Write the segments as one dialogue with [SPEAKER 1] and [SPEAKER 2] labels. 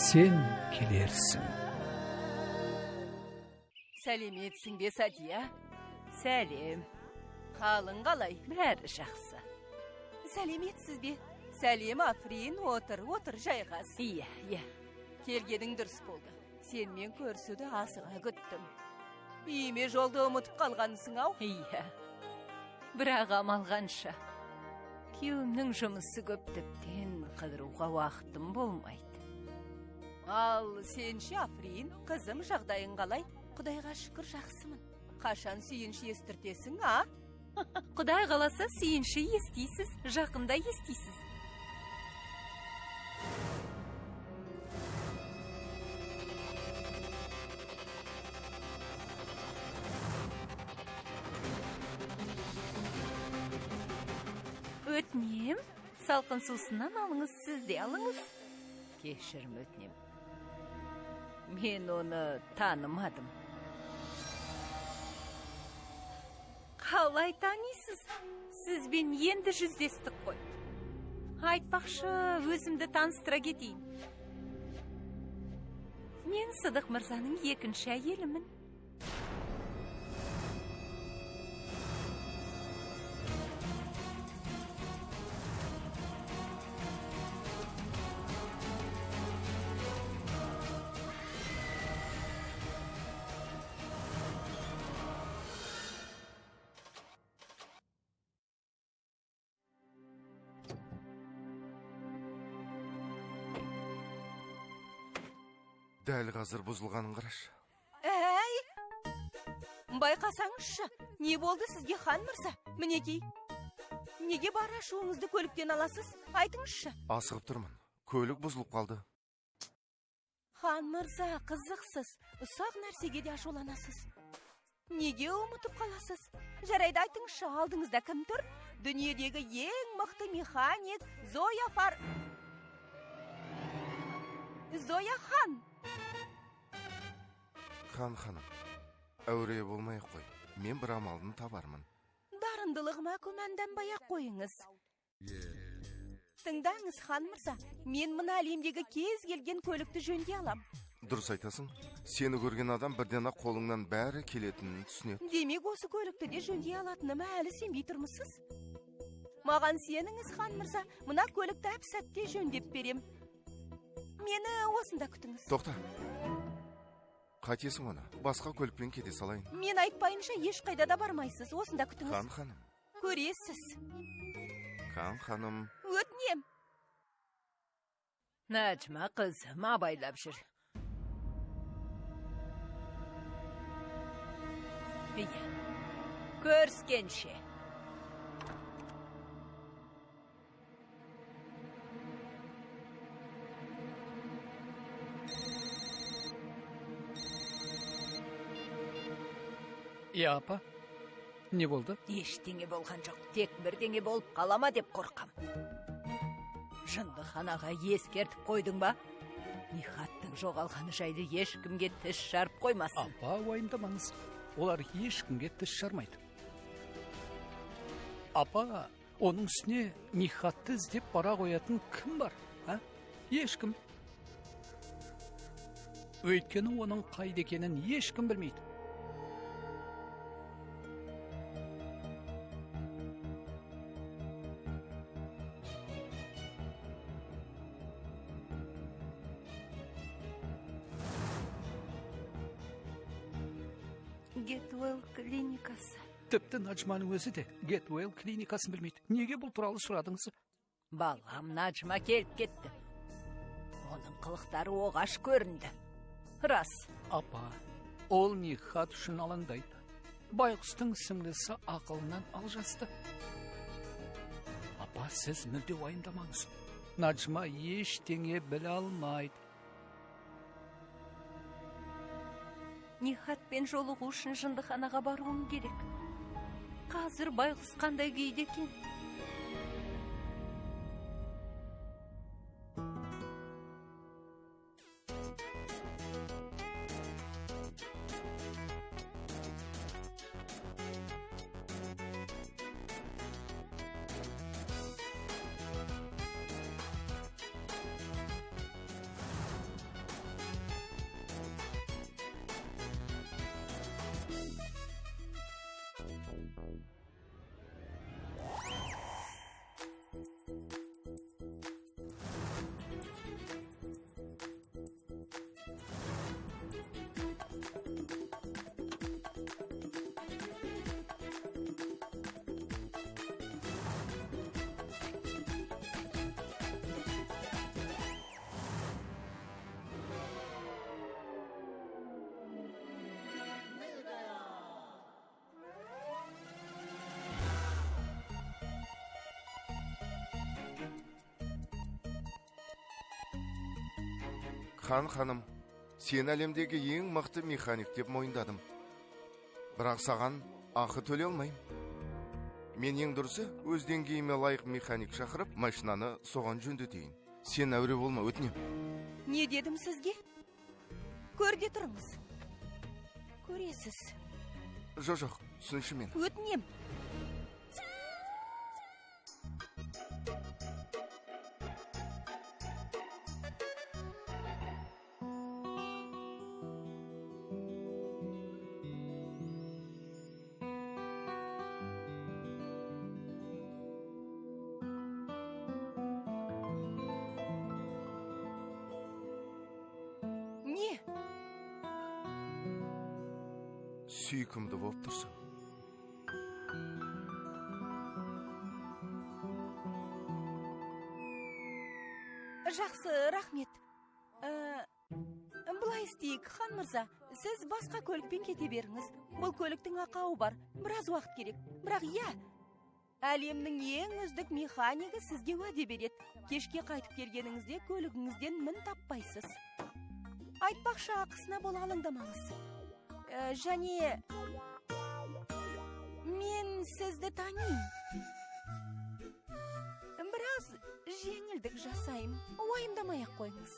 [SPEAKER 1] Sen kelersin.
[SPEAKER 2] Сәлеметсің бе, Садия? Сәлем. Қалың қалай? Бәрі жақсы. Сәлеметсіз бе? Сәлем, Африн, отыр, жайғас. Иә. Келгенің дұрыс болды. Сен мен көрсуді асыға күттім. Үйіме жолды ұмытып қалғанысың ау? Иә. Бірақ амалғанша. Күйеуімнің жұмысы көптіктен қыдыруға уақытым болмайды. Ал сенші, Африн, қызым, жағдайың қалай? Құдайға шүкір жақсымын. Қашан сүйінші естіртесің, а? Құдай қаласа сүйінші естейсіз, жақында естейсіз. Өтінем, салқын сусынан алыңыз, сіз де алыңыз. Кешірім өтінем. Мен оны танымадым. Қалай танисыз? Сізбен енді жүздестік қой. Айтпақшы, өзімді таныстыра кетейін. Мен Сыдық мырзаның екінші әйелімін.
[SPEAKER 3] Дәл қазір бұзылғанын қарашы.
[SPEAKER 2] Әй! Байқасаңызшы, не болды сізге, хан мырза? Мінекей. Неге бар ашуыңызды көліктен аласыз? Айтыңызшы.
[SPEAKER 3] Асығып тұрмын. Көлік бұзылып қалды.
[SPEAKER 2] Хан мырза, қызықсыз. Ұсақ нәрсеге де ашуланасыз. Неге ұмытып қаласыз? Жарайды, айтыңызшы, алдыңызда кім тұр? Дүниедегі ең мықты механик Зоя хан.
[SPEAKER 3] Ханым, әуре болмай қой. Мен бір амалын табармын.
[SPEAKER 2] Дарындылығыма күмәнданбай-ақ қойыңыз. Тыңдаңыз, хан мырза, мен мына әлемдегі кез келген көлікті жөнде алам.
[SPEAKER 3] Дұрыс айтасың. Сені көрген адам бірден-ақ қолыңнан бәрі келетінін түсінеді.
[SPEAKER 2] Демек, осы көлікті де жөнде алатыныма әлі сенбей тұрмысыз? Маған сеніңіз, хан мырза, мына көлікті әп-сәтте жөндеп берем. Мені осында күтіңіз.
[SPEAKER 3] Тоқта. Қатесің оны. Басқа көлікпен кете салайын.
[SPEAKER 2] Мен айтпайынша ешқайда да бармайсыз. Осында күтіңіз.
[SPEAKER 3] Ханым.
[SPEAKER 2] Көресіз.
[SPEAKER 3] Ханым.
[SPEAKER 2] Өтінем. Наджма қызым, абайлап жүр. Көріскенше.
[SPEAKER 1] Апа, не болды?
[SPEAKER 2] Ештеңе болған жоқ, тек бірдеңе болып қалама деп қорқам. Жындыханаға ескертіп қойдың ба? Нихаттың жоғалғаны жайлы ешкімге тіс жарып қоймасын.
[SPEAKER 1] Апа, уайымдамаңыз. Олар ешкімге тіс жармайды. Апа, оның үстіне Нихатты іздеп бара қоятын кім бар? Ешкім. Өйткені оның қайда екенін ешкім білмейді.
[SPEAKER 2] Гетуэлл клиникасы.
[SPEAKER 1] Тіпті Наджманың өзі де Гетуэлл клиникасын білмейді. Неге бұл туралы сұрадыңыз?
[SPEAKER 2] Балам, Наджма келіп кетті. Оның қылықтары оғаш көрінді. Рас.
[SPEAKER 1] Апа, ол Нихат үшін алаңдайды. Байғұстың сіңлісі ақылынан алжасты. Апа, сіз мүлде уайымдамаңыз. Наджма ештеңе біле алмайды.
[SPEAKER 2] Нихатпен жолығу үшін жындыханаға баруым керек. Қазір байғұс қандай күйде екен?
[SPEAKER 3] ханым, сен әлемдегі ең мықты механик деп мойындадым. Бірақ саған ақы төлей алмайым. Мен ең дұрысы өз деңгейіме лайық механик шақырып, машинаны соған жөндетейін. Сен әуре болма, өтінем.
[SPEAKER 2] Не дедім сізге? Көрде тұрыңыз. Көресіз.
[SPEAKER 3] Жоқ, түсінші мен.
[SPEAKER 2] Өтінем. Не?
[SPEAKER 3] Сүйкімді болып тұрсың.
[SPEAKER 2] Жақсы, рахмет. Бұлай істейік, хан мырза. Сіз басқа көлікпен кете беріңіз. Бұл көліктің ақауы бар. Біраз уақыт керек. Бірақ әлемнің ең үздік механигі сізге уәде береді. Кешке қайтып келгеніңізде көлігіңізден мін таппайсыз. Айтпақшы, ақысына бола алаңдамаңыз. Және мен сізді танимын. Біраз жеңілдік жасайым. Уайымдамай-ақ қойыңыз.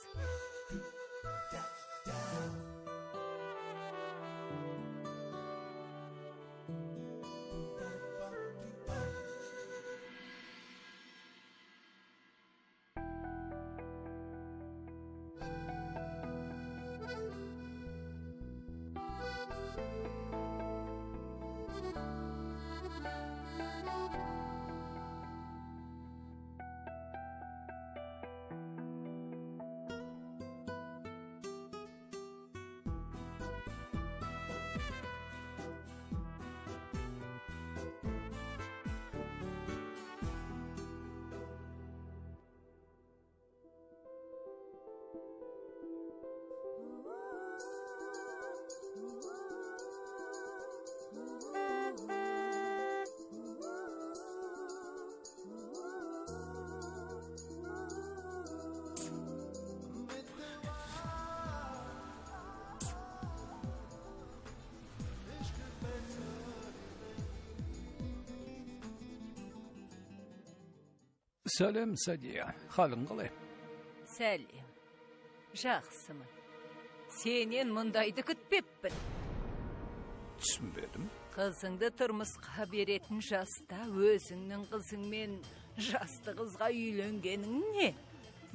[SPEAKER 1] Сәлем, Сәдия. Халың қалай?
[SPEAKER 4] Сәлем. Жақсымын. Сенен мұндайды күтпеппін.
[SPEAKER 1] Түсінбедім.
[SPEAKER 4] Қызыңды тұрмысқа беретін жаста өзіңнің қызыңмен жасты қызға үйленгенің не?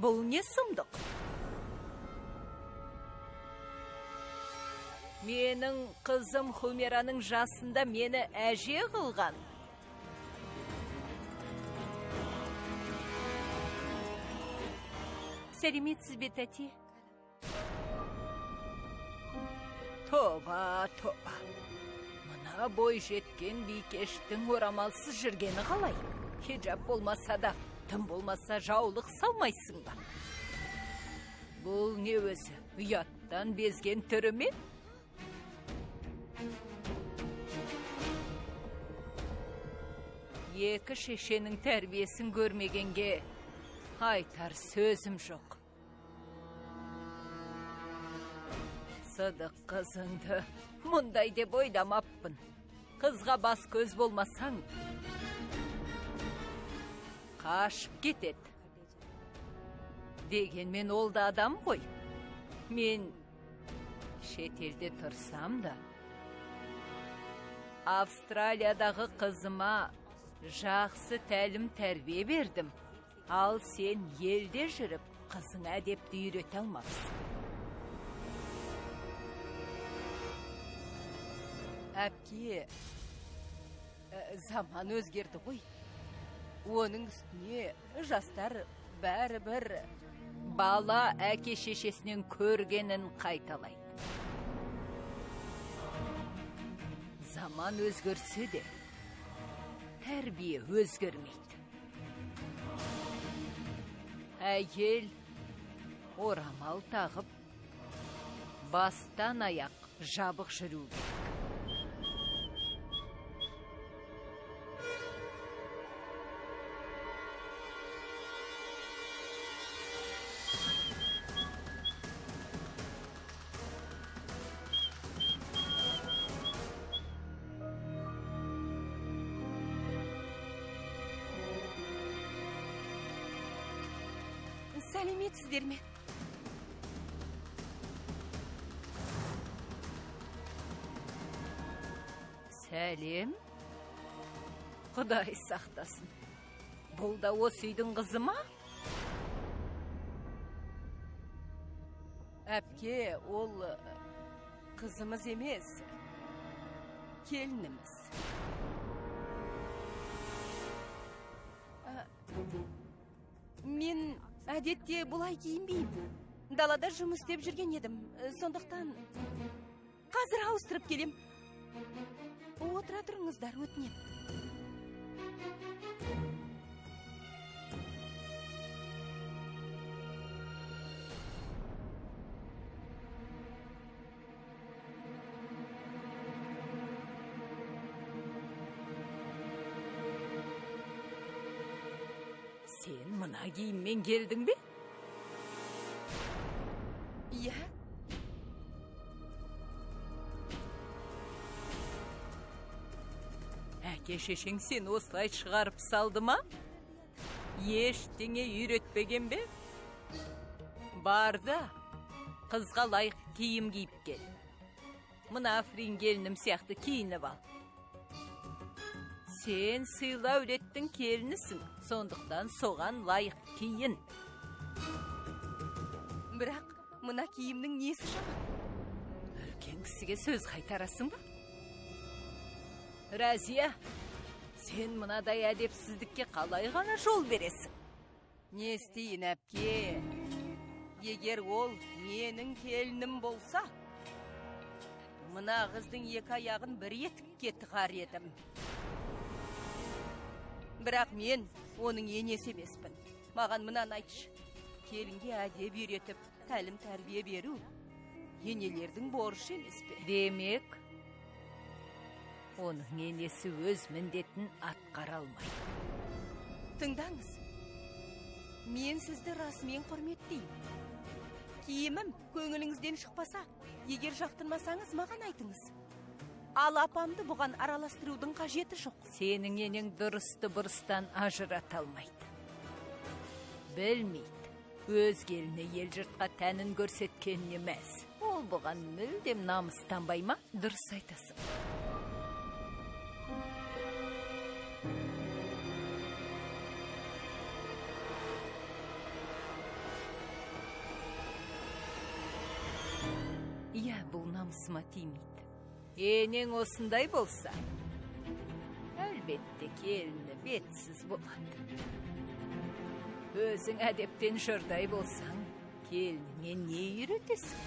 [SPEAKER 4] Бұл не сұмдық? Менің қызым Хумераның жасында мені әже қылған. Сәлеметсіз бе, тәте? Тоба. Мына бой жеткен бикештің орамалсыз жүргені қалай? Хиджаб болмаса да, тым болмаса жаулық салмайсың ба? Бұл не өзі? Ұяттан безген түрі ме? Екі шешенің тәрбиесін көрмегенге айтар сөзім жоқ. Сыдық қызыңды мұндай деп ойламаппын. Қызға бас көз болмасаң, қашып кетеді. Дегенмен ол да адам ғой. Мен шетелде тұрсам да, Австралиядағы қызыма жақсы тәлім тәрбие бердім. Ал сен елде жүріп, қызыңа әдепті үйрете алмапсың. Әпке, заман өзгерді ғой. Оның үстіне жастар бәрібір бала әке шешесінен көргенін қайталайды. Заман өзгерсе де, тәрбие өзгермейді. Әйел орамал тағып, бастан аяқ жабық жүру керек.
[SPEAKER 2] сәлеметсіздер ме?
[SPEAKER 4] Сәлем. Құдай сақтасын. Бұл да осы үйдің қызы ма?
[SPEAKER 2] Әпке, ол қызымыз емес, келініміз. Мен әдетте бұлай киінбеймін. Далада жұмыс істеп жүрген едім. Сондықтан қазір ауыстырып келем. Отыра тұрыңыздар, өтінем.
[SPEAKER 4] Сен мына киіммен келдің бе?
[SPEAKER 2] Иә?
[SPEAKER 4] Әке-шешең сен осылай шығарып салды ма? Ештеңе үйретпеген бе? Бар да, қызға лайық киім киіп кел. Мына Африн келінім сияқты киініп ал. Сен сыйлы әулеттің келінісің, сондықтан соған лайық киін.
[SPEAKER 2] Бірақ мына киімнің несі жаман?
[SPEAKER 4] Үлкен кісіге сөз қайтарасың ба? Разия, сен мынадай әдепсіздікке қалай ғана жол бересің?
[SPEAKER 2] Не істейін, әпке? Егер ол менің келінім болса, мына қыздың екі аяғын бір етікке тығар едім. Бірақ мен оның енесі емеспін. Маған мынаны айтшы. Келінге әдеп үйретіп, тәлім тәрбие беру енелердің борышы емес пе?
[SPEAKER 4] Демек, оның енесі өз міндетін атқара алмайды.
[SPEAKER 2] Тыңдаңыз. Мен сізді расымен құрметтеймін. Киімім көңіліңізден шықпаса, егер жақтырмасаңыз, маған айтыңыз. Ал апамды бұған араластырудың қажеті жоқ.
[SPEAKER 4] Сенің енең дұрысты бұрыстан ажырата алмайды. Білмейді. Өз келіне ел жұртқа тәнін көрсеткен емес. Ол бұған мүлдем намыстанбай ма? Дұрыс айтасың. Иә, бұл намысыма тимейді. Енең осындай болса, әлбетте келіні бетсіз болады. Өзің әдептен жұрдай болсаң, келініңе не үйретесің?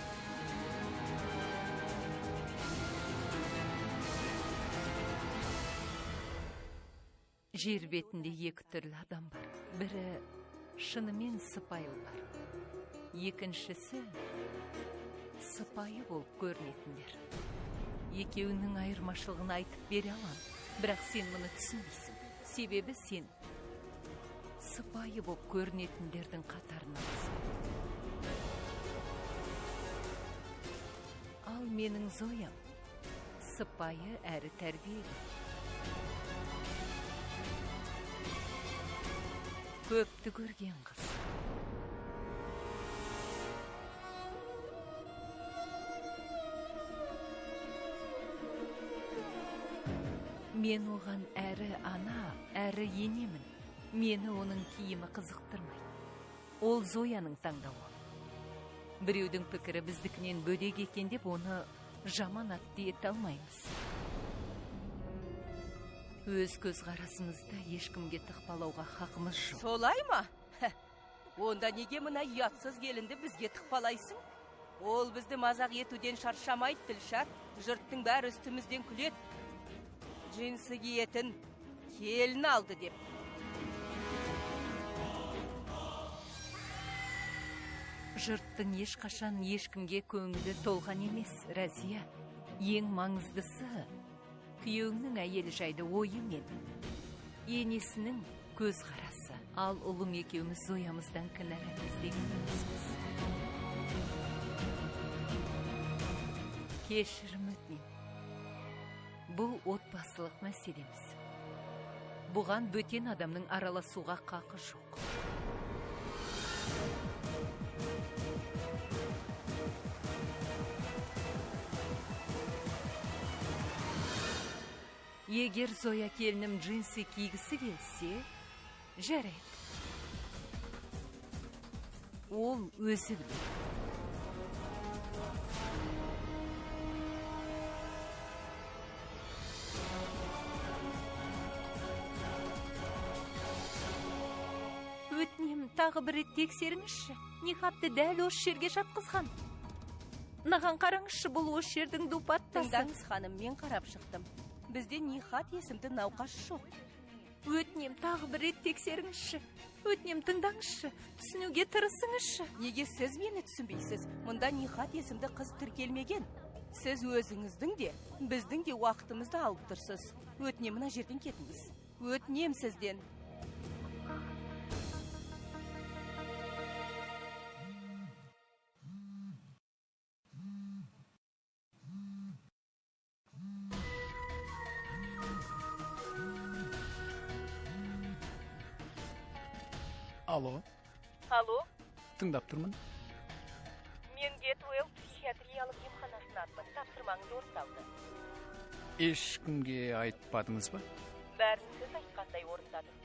[SPEAKER 4] Жер бетінде екі түрлі адам бар. Бірі шынымен сыпайы бар. Екіншісі сыпайы болып көрінетіндер. Екеуінің айырмашылығын айтып бере алам. Бірақ сен мұны түсінбейсің. Себебі сен сыпайы болып көрінетіндердің қатарынасың. Ал менің Зоям сыпайы әрі тәрбиелі. Көпті көрген қыз. Мен оған әрі ана, әрі енемін. Мені оның киімі қызықтырмайды. Ол Зояның таңдауы. Біреудің пікірі біздікінен бөлек екен деп оны жаман атты ете алмаймыз. Өз көзқарасымызды ешкімге тықпалауға хақымыз жоқ.
[SPEAKER 2] Солай ма? Онда неге мына ұятсыз келінді бізге тықпалайсың? Ол бізді мазақ етуден шаршамайды, Тілшат. Жұрттың бәрі үстімізден күледі. Джинсы киетін келін алды деп.
[SPEAKER 4] Жұрттың ешқашан ешкімге көңілі толған емес, Разия. Ең маңыздысы күйеуіңнің әйелі жайды ойы мен енесінің көз қарасы. Ал ұлым екеуміз Зоямыздан кінәлап іздеген емеспіз. Кешірім өтінем. Бұл отбасылық мәселеміз. Бұған бөтен адамның араласуға қақы жоқ. Егер Зоя келінім джинсы кигісі келсе, жарайды. Ол өзі біледі. Өтінем, тағы бір рет тексеріңізші. Нихатты дәл осы жерге жатқызған. Наған қараңызшы, бұл осы жердің дупаттасы.
[SPEAKER 2] Тыңдаңыз ханым, мен қарап шықтым. Бізде Нихат есімді науқас жоқ.
[SPEAKER 4] Өтінем, тағы бір рет тексеріңізші. Өтінем, тыңдаңызшы, түсінуге тырысыңызшы.
[SPEAKER 2] Неге сіз мені түсінбейсіз? Мұнда Нихат есімді қыз тіркелмеген. Сіз өзіңіздің де, біздің де уақытымызды алып тұрсыз. Өтінем, мына жерден кетіңіз. Өтінем сізден.
[SPEAKER 1] Алло,
[SPEAKER 2] Алло,
[SPEAKER 1] тыңдап тұрмын.
[SPEAKER 2] мен Гетуэлл психиатриялық емханасынанмын. Тапсырмаңыз орындалды.
[SPEAKER 1] Ешкімге айтпадыңыз ба?
[SPEAKER 2] Бәрін сіз айтқандай орындадым.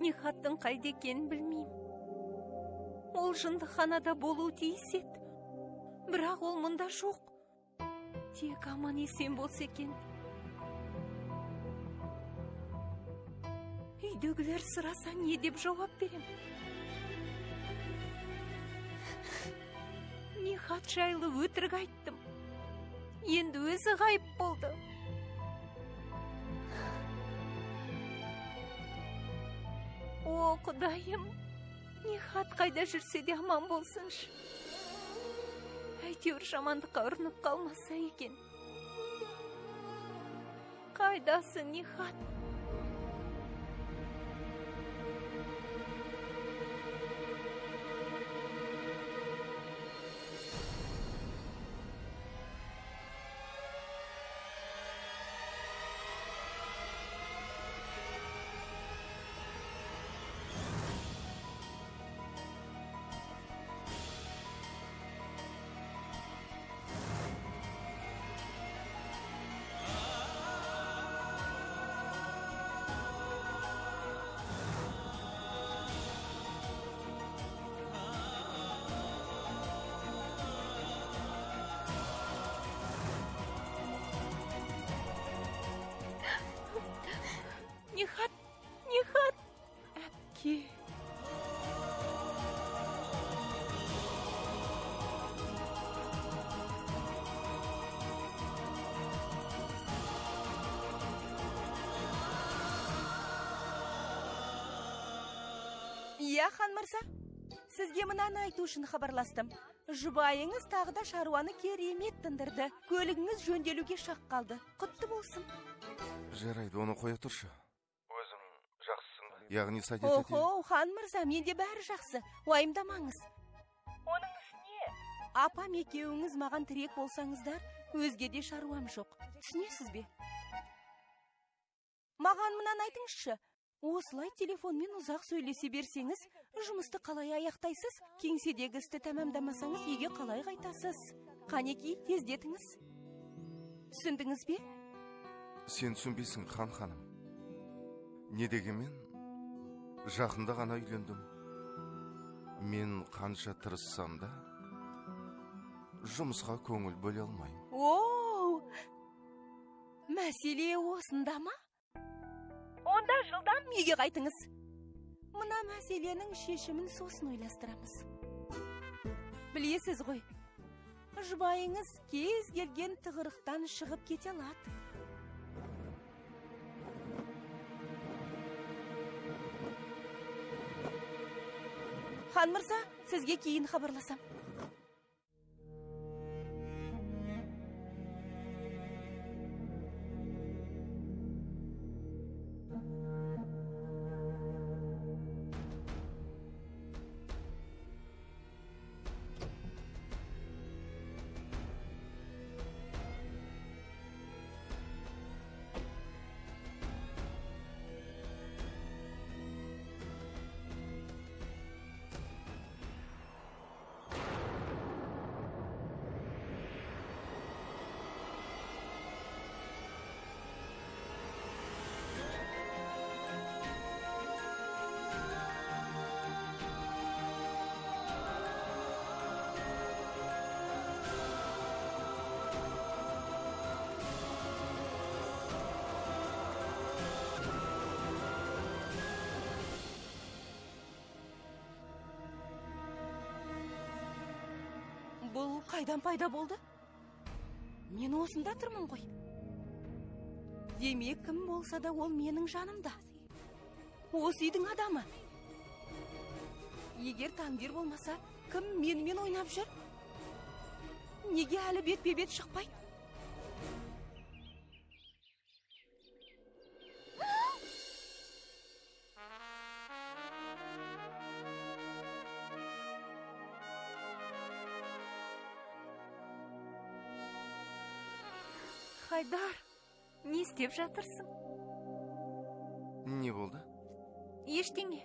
[SPEAKER 4] Нихаттың қайда екенін білмеймін. Ол жындыханада болу тиіс еді. Бірақ ол мұнда жоқ. Тек аман есен болса екен. Үйдегілер сұраса не деп жауап берем? Нихат жайлы өтірік айттым. Енді өзі ғайып болды. О, Құдайым, Нихат қайда жүрсе де аман болсыншы. Әйтеуір жамандыққа ұрынып қалмаса екен. Қайдасың, Нихат? Нихат, Нихат, әпке.
[SPEAKER 2] Иә, хан мырза, сізге мынаны айту үшін хабарластым. Жұбайыңыз тағы да шаруаны керемет тындырды. Көлігіңіз жөнделуге шақ қалды. Құтты болсын.
[SPEAKER 3] Жарайды, оны қоя тұршы. Өзің жақсысың. Яғни сәдет етейін.
[SPEAKER 2] Охо, хан мырза, менде бәрі жақсы. Уайымдамаңыз. Оның үстіне, апам екеуіңіз маған тірек болсаңыздар, өзге де шаруам жоқ. Түсінесіз бе? Маған мынаны айтыңызшы. Осылай телефонмен ұзақ сөйлесе берсеңіз, жұмысты қалай аяқтайсыз? Кеңседегі істі тәмамдамасаңыз, үйге қалай қайтасыз? Қанеки, тездетіңіз. Түсіндіңіз бе?
[SPEAKER 3] Сен түсінбейсің, ханым. Не дегенмен, жақында ғана үйлендім. Мен қанша тырыссам да, жұмысқа көңіл бөле алмайым.
[SPEAKER 2] Оу! Мәселе осында ма? Онда жылдам үйге қайтыңыз. Мына мәселенің шешімін сосын ойластырамыз. Білесіз ғой, жұбайыңыз кез келген тығырықтан шығып кете алады. Хан мырза, сізге кейін хабарласам. қайдан пайда болды? Мен осында тұрмын ғой. Демек кім болса да ол менің жанымда. Осы үйдің адамы. Егер Тангер болмаса, кім менімен ойнап жүр? Неге әлі бетпе-бет шықпайды?
[SPEAKER 4] Хайдар, не істеп жатырсың?
[SPEAKER 3] Не болды?
[SPEAKER 4] Ештеңе.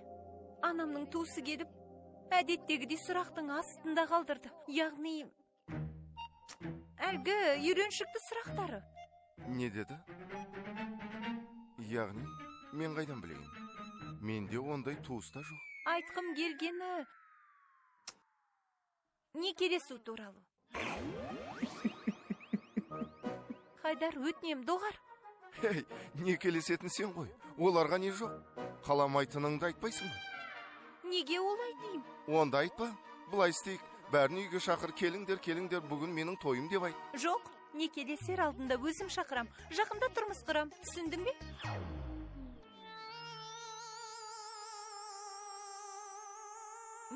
[SPEAKER 4] Анамның туысы келіп, әдеттегідей сұрақтың астында қалдырды. Яғни, әлгі үйреншікті сұрақтары.
[SPEAKER 3] Не деді? Яғни, мен қайдан білейін? Менде ондай туыста жоқ.
[SPEAKER 4] Айтқым келгені некелесу туралы. Хайдар, өтінем, доғар.
[SPEAKER 3] Хей, некелесетін сен ғой. Оларға не жоқ? Қаламайтыныңды айтпайсың ба?
[SPEAKER 4] Неге олай деймін?
[SPEAKER 3] Онда айтпа. Бұлай істейік. Бәрін үйге шақыр, келіңдер, бүгін менің тойым деп айт.
[SPEAKER 4] Жоқ, некелесер алдында өзім шақырам. Жақында тұрмыс құрам. Түсіндің бе?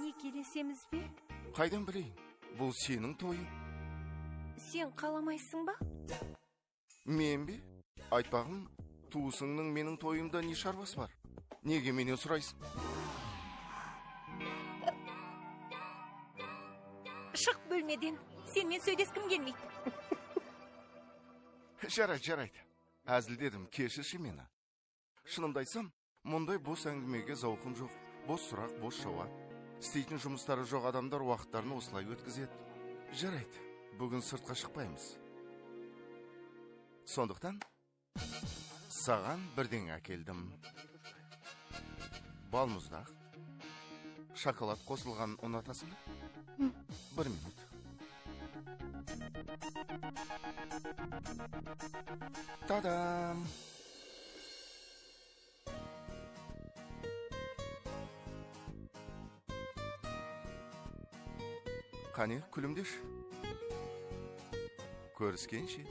[SPEAKER 4] Некелесеміз бе?
[SPEAKER 3] Қайдан білейін? Бұл сенің тойың.
[SPEAKER 4] Сен қаламайсың ба?
[SPEAKER 3] Мен бе? Айтпағым, туысыңның менің тойымда не шаруасы бар? Неге менен сұрайсың?
[SPEAKER 4] Шық бөлмеден. Сенмен сөйлескім келмейді.
[SPEAKER 3] Жарайды. Әзілдедім, кешірші мені. Шынымды айтсам, мұндай бос әңгімеге зауқым жоқ. Бос сұрақ, бос жауап. Істейтін жұмыстары жоқ адамдар уақыттарын осылай өткізеді. Жарайды, бүгін сыртқа шықпаймыз. Сондықтан, саған бірдеңе әкелдім. Балмұздақ, шоколад қосылған ұнатасың ба? 1 минут. Тадам! Қане, күлімдеш. Көріскенше.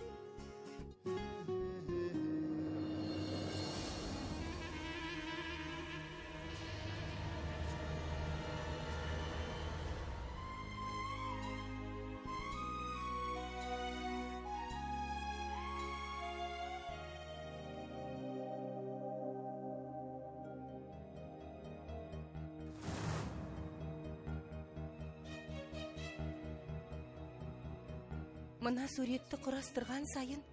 [SPEAKER 2] Мына суретті құрастырған сайын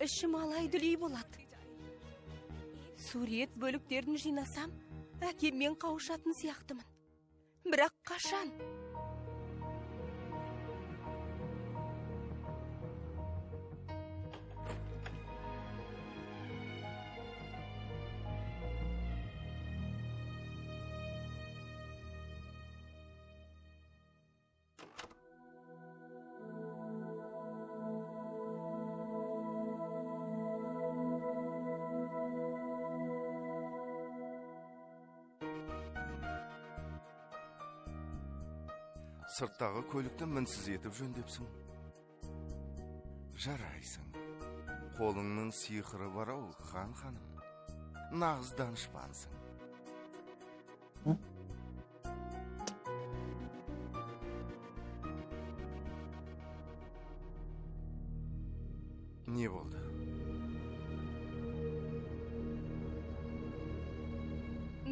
[SPEAKER 2] ішім алай-дүлей болады. Сурет бөліктерін жинасам, әкеммен қауышатын сияқтымын. Бірақ қашан?
[SPEAKER 3] Сырттағы көлікті мінсіз етіп жөндепсің. Жарайсың. Қолыңның сиқыры бар ау, ханым. Нағыз данышпансың. Не болды?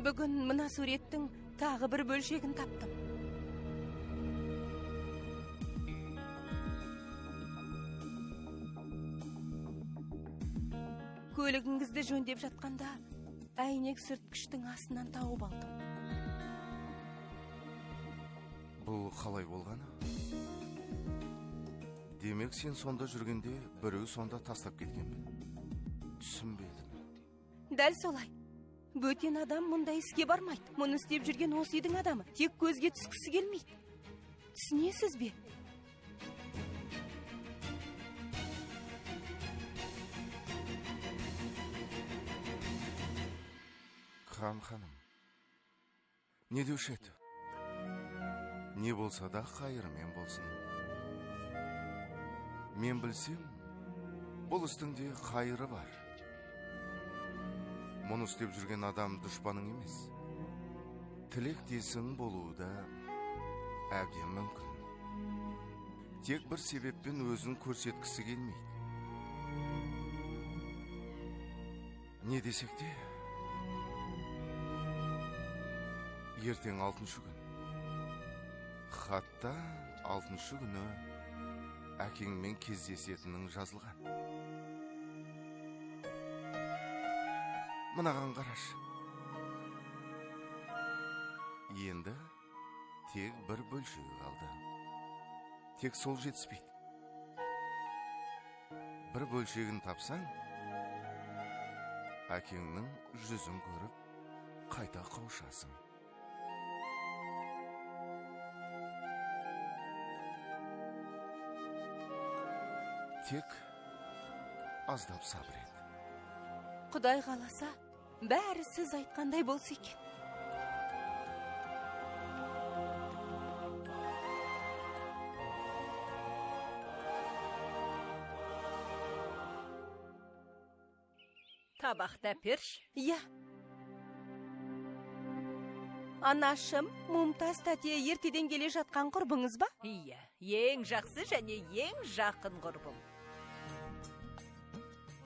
[SPEAKER 2] Бүгін мына суреттің тағы бір бөлшегін таптым. Көлігіңізді жөндеп жатқанда, әйнек сүрткіштің астынан тауып алдым.
[SPEAKER 3] Бұл қалай болғаны? Демек сен сонда жүргенде, біреу сонда тастап кеткен бе? Түсінбедім.
[SPEAKER 2] Дәл солай. Бөтен адам мұндай іске бармайды. Мұны істеп жүрген осы үйдің адамы. Тек көзге түскісі келмейді. Түсінесіз бе?
[SPEAKER 3] Ханым, не деуші еді? Не болса да қайырымен болсын. Мен білсем, бұл істіңде қайыры бар. Мұны істеп жүрген адам дұшпаның емес. Тілектесің болуы да әбден мүмкін. Тек бір себеппен өзін көрсеткісі келмейді. Не десек те, ертең 6-шы күн. Хатта 6-шы күні әкеңмен кездесетінің жазылған. Мынаған қараш. Енді тек бір бөлшегі қалды. Тек сол жетіспейді. Бір бөлшегін тапсаң, әкеңнің жүзін көріп, қайта қауышасың. Тек аздап сабыр ет.
[SPEAKER 2] Құдай қаласа, бәрі сіз айтқандай болса екен.
[SPEAKER 4] Табақта перш.
[SPEAKER 2] Иә. Анашым, Мумтаз тәте ертеден келе жатқан құрбыңыз ба?
[SPEAKER 4] Иә, ең жақсы және ең жақын құрбым.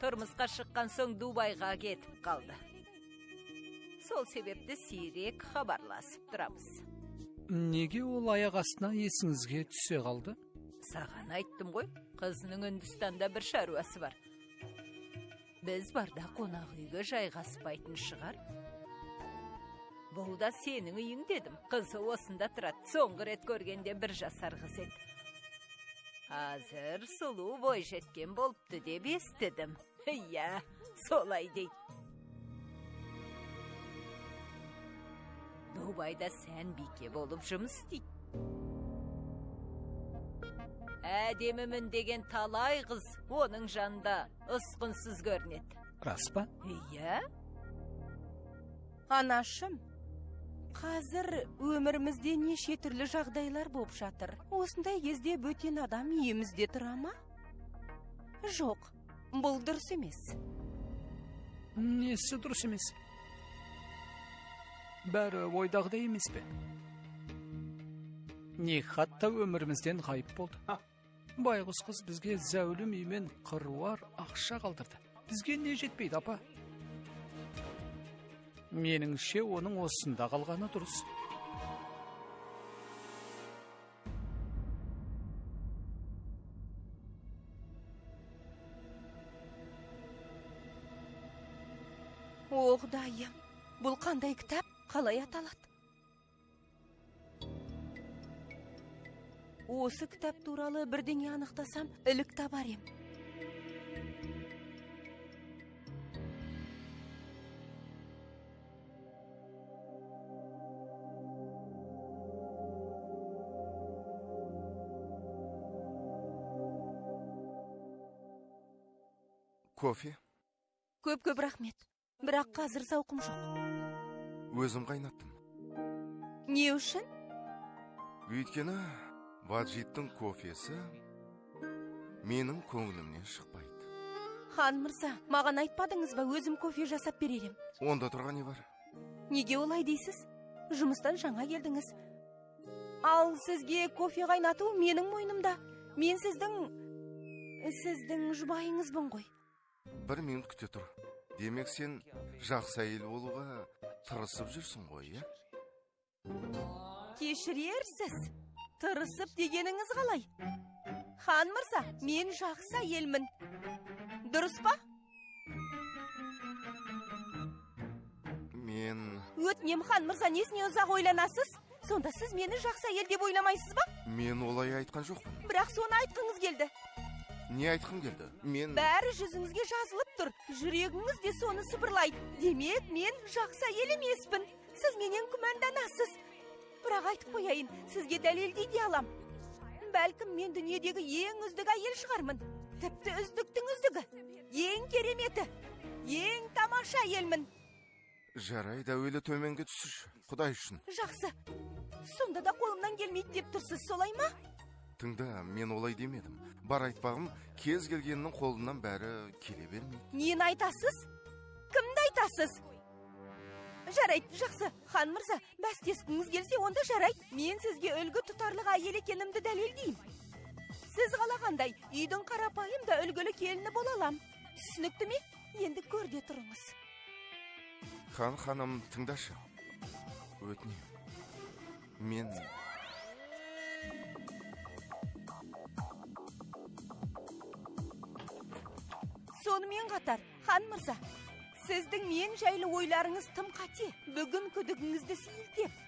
[SPEAKER 4] Тұрмысқа шыққан соң Дубайға кетіп қалды. Сол себепті сирек хабарласып тұрамыз.
[SPEAKER 1] Неге ол аяқ астына есіңізге түсе қалды?
[SPEAKER 4] Саған айттым ғой, қызының Үндістанда бір шаруасы бар. Біз барда қонақ үйге жайғаспайтын шығар. Бұл да сенің үйің дедім. Қызы осында тұрады. Соңғы рет көргенде 1 жасар қыз еді. Азыр сұлу бой жеткен болыпты деп естідім. Иә, солай дейді. Дубайда сән бике болып жұмыс істейді. Әдемімін деген талай қыз оның жанында ұсқынсыз көрінеді.
[SPEAKER 1] Рас па?
[SPEAKER 4] Иә?
[SPEAKER 2] Анашым, қазір өмірімізде неше түрлі жағдайлар болып жатыр. Осындай кезде бөтен адам үйімізде тұра ма? Жоқ, бұл дұрыс емес.
[SPEAKER 1] Несі дұрыс емес? Бәрі ойдағыдай емес пе? Нихат та өмірімізден ғайып болды. Байғұс қыз бізге зәулім үймен қыруар ақша қалдырды. Бізге не жетпейді, апа? Меніңше оның осында қалғаны дұрыс.
[SPEAKER 2] О, Құдайым, бұл қандай кітап? Қалай аталады? Осы кітап туралы бірдеңе анықтасам, ілік табар ем.
[SPEAKER 3] Кофе?
[SPEAKER 2] Көп-көп рахмет. Бірақ қазір зауқым жоқ.
[SPEAKER 3] Өзім қайнаттым.
[SPEAKER 2] Не үшін?
[SPEAKER 3] Өйткені Ваджиттің кофесі менің көңілімнен шықпайды.
[SPEAKER 2] Хан мырза, маған айтпадыңыз ба, өзім кофе жасап беререм?
[SPEAKER 3] Онда тұрған не бар?
[SPEAKER 2] Неге олай дейсіз? Жұмыстан жаңа келдіңіз. Ал сізге кофе қайнату менің мойнымда. Мен сіздің жұбайыңызбын ғой.
[SPEAKER 3] 1 минут күте тұр. Демек сен жақсы әйел болуға тырысып жүрсің ғой, иә?
[SPEAKER 2] Кешірерсіз. Тырысып дегеніңіз қалай? Хан мырза, мен жақсы әйелмін. Дұрыс па?
[SPEAKER 3] Мен...
[SPEAKER 2] Өтінем, хан мырза, несіне ұзақ ойланасыз? Сонда сіз мені жақсы әйел деп ойламайсыз ба?
[SPEAKER 3] Мен олай айтқан жоқпын.
[SPEAKER 2] Бірақ соны айтқыңыз келді.
[SPEAKER 3] Не айтқым келді?
[SPEAKER 2] Бәрі жүзіңізге жазылып тұр. Жүрегіңіз де соны сыбырлайды. Демек, мен жақсы әйел емеспін. Сіз менен күмәнданасыз. Бірақ айтып қояйын, сізге дәлелдей де алам. Бәлкім мен дүниедегі ең үздік әйел шығармын. Тіпті үздіктің үздігі. Ең кереметі. Ең тамаша әйелмін.
[SPEAKER 3] Жарайды, әуелі төменге түсірші. Құдай үшін.
[SPEAKER 2] Жақсы. Сонда да қолымнан келмейді деп тұрсыз, солай ма?
[SPEAKER 3] Тыңда, мен олай демедім. бар айтпағым, кез келгеннің қолынан бәрі келе бермейді.
[SPEAKER 2] Нені айтасыз? Кімді айтасыз? Жарайды, жақсы. Хан мырза, бәстескіңіз келсе, онда жарайды. Мен сізге үлгі тұтарлық әйел екенімді дәлелдеймін. Сіз қалағандай, үйдің қарапайым да үлгілі келіні бола алам. Түсінікті ме? Енді көрде тұрыңыз.
[SPEAKER 3] Ханым, тыңдашы. Өтінем. Мен...
[SPEAKER 2] Сонымен қатар, хан мырза, сіздің мен жайлы ойларыңыз тым қате. Бүгін күдігіңізді сейілтеп.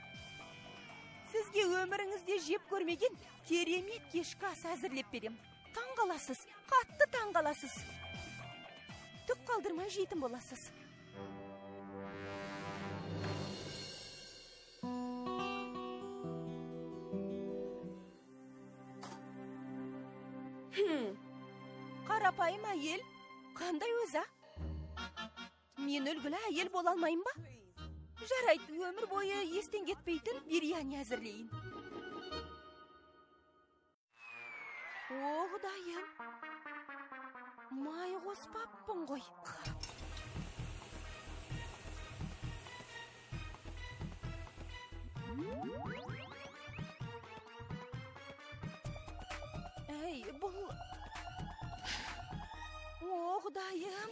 [SPEAKER 2] Сізге өміріңізде жеп көрмеген керемет кешкі ас әзірлеп берем. Таңғаласыз, қатты таңғаласыз. Түк қалдырмай жейтін боласыз. Қарапайым әйел, қандай өзі? Мен үлгілі әйел бола алмайым ба? Жарайды, өмір бойы естен кетпейтін бирияни әзірлейін. О, Құдайым, май қоспаппын ғой. Әй, бұл... О, Құдайым.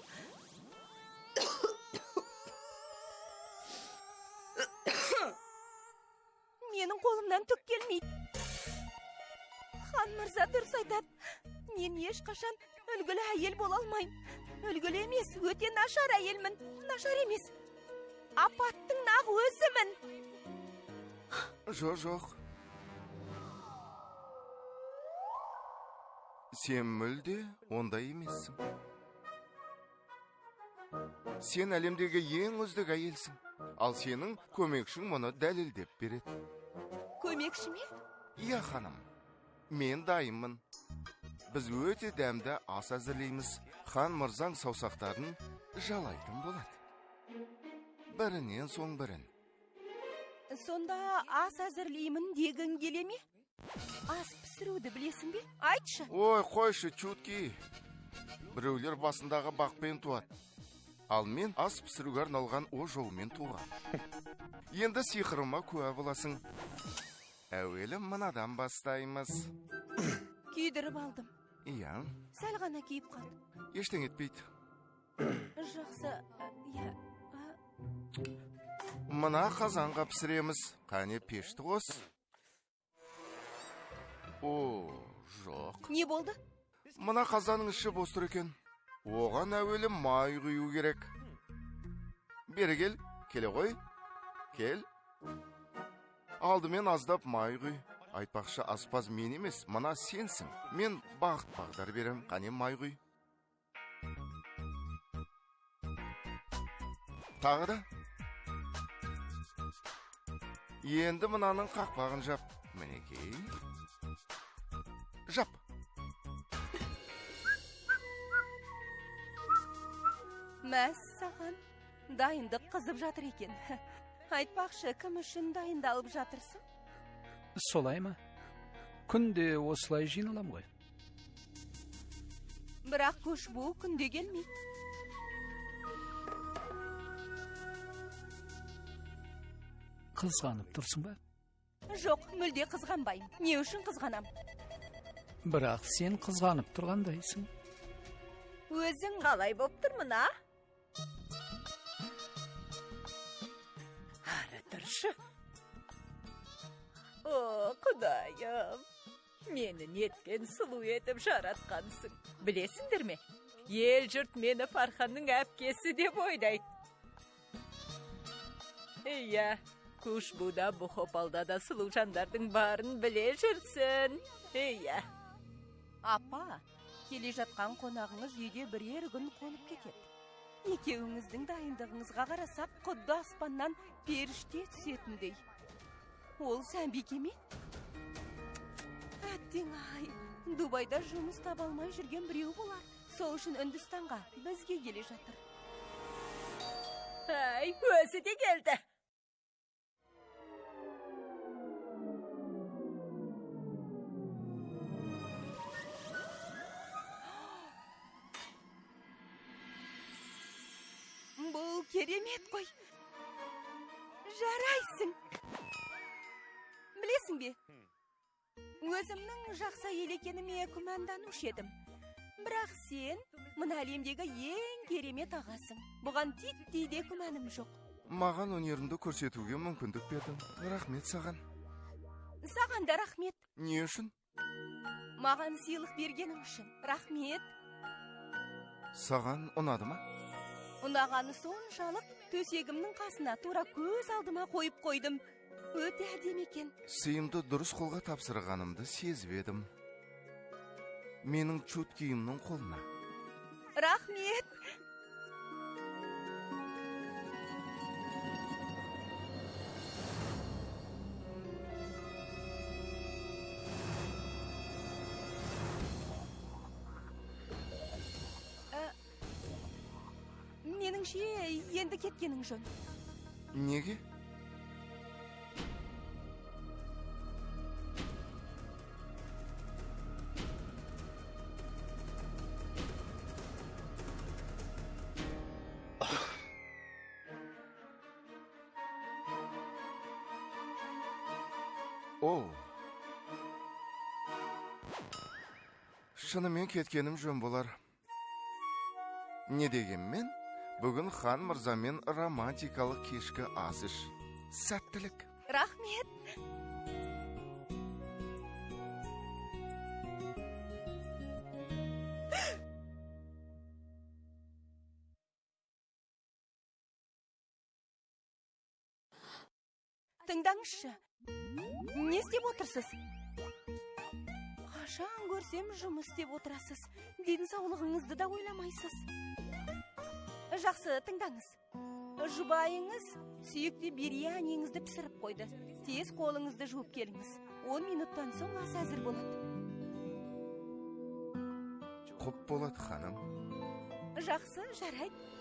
[SPEAKER 2] Менің қолымнан түк келмейді. Хан мырза дұрыс айтады. Мен ешқашан үлгілі әйел бола алмайым. Үлгілі емес, өте нашар әйелмін. Нашар емес. Апаттың нақ өзімін.
[SPEAKER 3] Жоқ. Сен мүлде ондай емессің. Сен әлемдегі ең үздік әйелсің. Ал сенің көмекшің мұны дәлелдеп береді.
[SPEAKER 2] Көмекші ме?
[SPEAKER 3] Иә, ханым. Мен дайынмын. Біз өте дәмді ас әзірлейміз. Хан мырзаң саусақтарын жалайтын болады. Бірінен соң бірін.
[SPEAKER 2] Сонда ас әзірлеймін дегің келе ме? Ас пісіруді білесің бе? Айтшы.
[SPEAKER 3] Ой, қойшы, чутки. Біреулер басындағы бақпен туады. Ал мен ас пісіруге арналған о жолмен туған. Енді сиқырыма куә боласың. Әуелі мынадан бастаймыз.
[SPEAKER 2] Күйдіріп алдым.
[SPEAKER 3] Иә.
[SPEAKER 2] Сәл ғана күйіп қалды.
[SPEAKER 3] Ештен етпейді.
[SPEAKER 2] Жақсы, иә.
[SPEAKER 3] Мына қазанға пісіреміз. Қане пешті қос. О, жоқ.
[SPEAKER 2] Не болды?
[SPEAKER 3] Мына қазаның іші бос тұр екен. Оған әуелі май құю керек. Бері кел, келе ғой. Кел. Алдымен аздап май құй. Айтпақшы, аспаз мен емес, мына сенсің. Мен бағыт бағдар берем, қане май құй. Тағы да. Енді мынаның қақпағын жап. Мінекей. Жап.
[SPEAKER 2] Мәссаған, дайындық қызып жатыр екен. Айтпақшы, кім үшін дайындалып жатырсың?
[SPEAKER 1] Солай ма? Күнде осылай жиналам ғой.
[SPEAKER 2] Бірақ көш бұл күнде келмейді.
[SPEAKER 1] Қызғанып тұрсың ба?
[SPEAKER 2] Жоқ, мүлде қызғанбайым. Не үшін қызғанам?
[SPEAKER 1] Бірақ сен қызғанып тұрғандайсың.
[SPEAKER 2] Өзің
[SPEAKER 4] Қалай боп тұрмын, а? Ары тұршы. О, Құдайым. Мені неткен сұлу етіп жаратқансың. Білесіңдер ме? Ел жұрт мені Фарханның әпкесі деп ойлайды. Иә, Кушбуда Бухопалда да сұлу жандардың барын біле жүрсін. Иә.
[SPEAKER 2] апа, келе жатқан қонағыңыз үйде бірер күн қонып кетеді. Екеуіңіздің дайындығыңызға қарасақ, құдды аспаннан періште түсетіндей. Ол Сәмбике ме? Әттең ай, Дубайда жұмыс таба алмай жүрген біреу болар. Сол үшін Үндістанға бізге келе жатыр.
[SPEAKER 4] Ай, өзі де келді.
[SPEAKER 2] керемет қой. Жарайсың. Білесің бе? Өзімнің жақсы әйел екеніме күмәнданушы едім. Бірақ сен мына әлемдегі ең керемет ағасың. Бұған титтей де күмәнім жоқ.
[SPEAKER 3] Маған өнерімді көрсетуге мүмкіндік бердің. Рахмет саған.
[SPEAKER 2] Саған да рахмет.
[SPEAKER 3] Не үшін?
[SPEAKER 2] Маған сыйлық бергенің үшін. Рахмет.
[SPEAKER 3] Саған ұнады ма?
[SPEAKER 2] Ұнағаны соншалық төсегімнің қасына тура көз алдыма қойып қойдым. Өте әдемі екен.
[SPEAKER 3] Сыйымды дұрыс қолға тапсырғанымды сезіп едім. Менің чуткиімнің қолына.
[SPEAKER 2] Рахмет. Меніңше енді кеткенің жөн.
[SPEAKER 3] Неге? О. Шынымен кеткенім жөн болар. Не дегенмен, бүгін хан мырзамен романтикалық кешкі ас іш. Сәттілік.
[SPEAKER 2] Рахмет. Тыңдаңызшы. Не істеп отырсыз? Қашан көрсем жұмыс істеп отырасыз. Денсаулығыңызды да ойламайсыз. Жақсы, тыңдаңыз. Жұбайыңыз сүйікті бириянеңізді пісіріп қойды. Тез қолыңызды жуып келіңіз. 10 минуттан соң ас әзір болады.
[SPEAKER 3] Құп болады, ханым.
[SPEAKER 2] Жақсы, жарайды.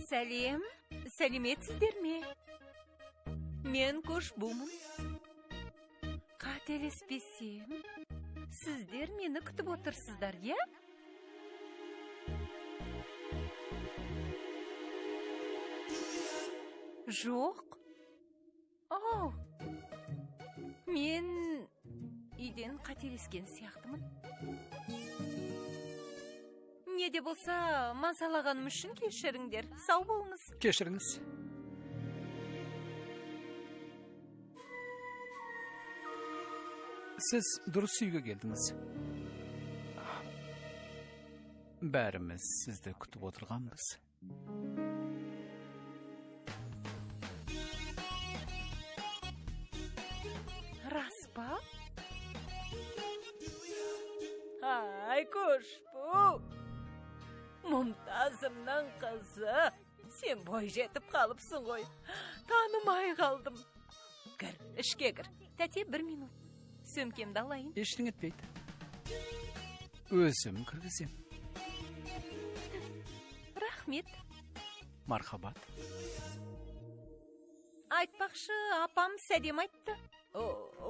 [SPEAKER 4] Сәлем, сәлеметсіздер ме? Мен Қошбумын. Қателеспесем, сіздер мені күтіп отырсыздар, я? Жоқ. Оу, мен үйден қателескен сияқтымын. Не де болса, мазалағаным үшін кешіріңдер. Сау болыңыз.
[SPEAKER 1] Кешіріңіз. Сіз дұрыс үйге келдіңіз. Бәріміз сізді күтіп отырғанбыз.
[SPEAKER 4] Рас па? Ай, Қошбу! Мұмтазымның қызы, сен бой жетіп қалыпсың ғой. Танымай қалдым. Кір, ішке кір. Тәте, 1 минут. Сөмкемді алайын.
[SPEAKER 1] Ештің етпейді. Өзім кіргізем.
[SPEAKER 4] Рахмет.
[SPEAKER 1] Мархабат.
[SPEAKER 4] Айтпақшы, апам сәлем айтты. О,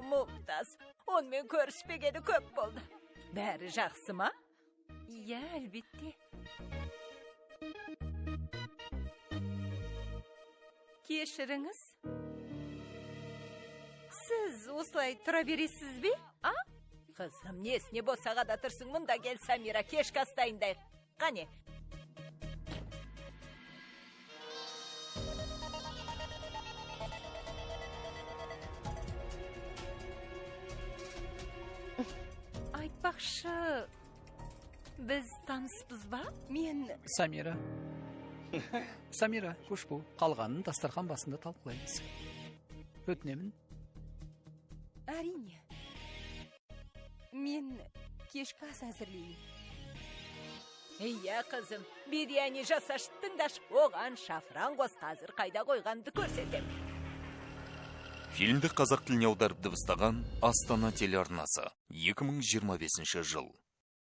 [SPEAKER 4] Мұмтаз, онымен көріспегені көп болды. Бәрі жақсы ма? Иә, әлбетте. Кешіріңіз. Сіз осылай тұра бересіз бе? А? Қызым, несіне босағада тұрсың, мұнда кел, Самира, кешкі ас дайындайық. Қане? Айтпақшы, біз таныспыз ба?
[SPEAKER 2] Мен
[SPEAKER 1] Самира. Самира, қош бол. Қалғанын дастархан басында талқылаймыз. Өтінемін.
[SPEAKER 2] әрине. Мен кешкі ас әзірлеймін.
[SPEAKER 4] Иә, қызым, биряни жасаш тыңдаш, оған шафран қос, қазір қайда қойғанды көрсетем.
[SPEAKER 5] Фильмді қазақ тіліне аударып дыбыстаған Астана телеарнасы 2025 жыл.